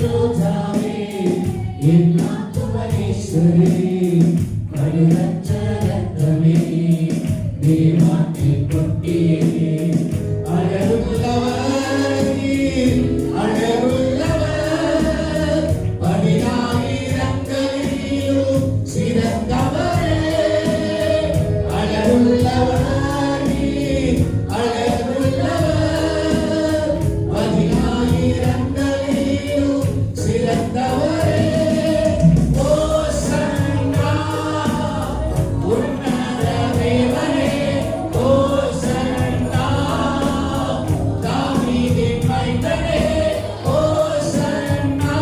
ரோஜாவே என் ஆத்துமனேஸ்வரே பரிரட்ச ரத்தமே தேவாற்றில் கொட்டியே அழகுள்ளவர் நீர் அழகுள்ளவர் பதினாயிரங்களிலும் சிறந்தவரே அழகுள்ளவர் நீர் அழகுள்ளவர் பதினாயிரங்களிலும் சிறந்தவரே ஓசன்னா உன்னத தேவனே ஓசன்னா தாவீதின் மைந்தனே ஓசன்னா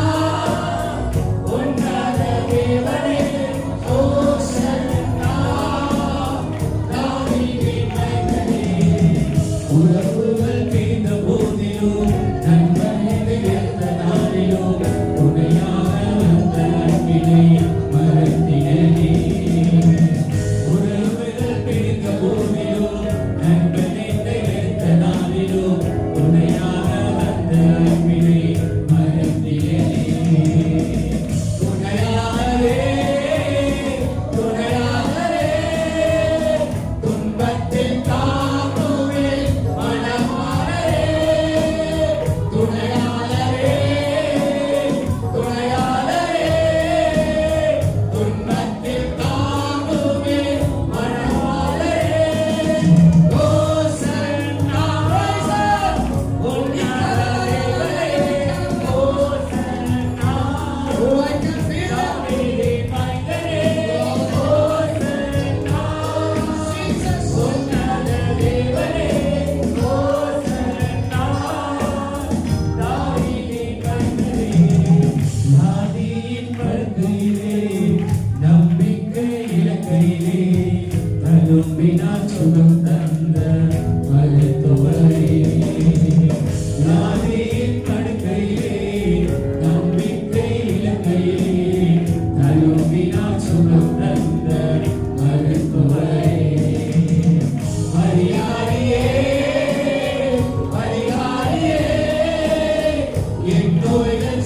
உன்னத தேவனே ஓசன்னா தாவீதின் மைந்தனே உறவுகள் பிரிந்த போதிலும் நண்பனை வியர்த்த நாளிலும் துணையாக வந்த அன்பினை மறந்திடனே உறவுகள் பிரிந்த போதிலும் நண்பனை வியர்த்த நாளிலும் துணையாக வந்த அன்பினை மறந்திடனே துணையாகவே துணையாகவே துன்பத்தில் தாங்குவே மனமாறே துணையாளரே துணையாளரே துன்பத்தில் தாங்குவே மனமாறே ஓசன்னா உன்னதரே ஓசன்னா தாவீதின் மைந்தனே ஓசன்னா உன்னத தேவனே ஓசன்னா தாவீதின் மைந்தனே ஆதியின் படுக்கையிலே நம்பிக்கை இலக்கையிலே தழும்பினார் சுகம் தந்த மருத்துவரே ஆதியின் படுக்கையிலே நம்பிக்கை இலக்கையிலே தழும்பினார் சுகம் தந்த மருத்துவரே பரிகாரியே பரிகாரியே என் நோய்கள்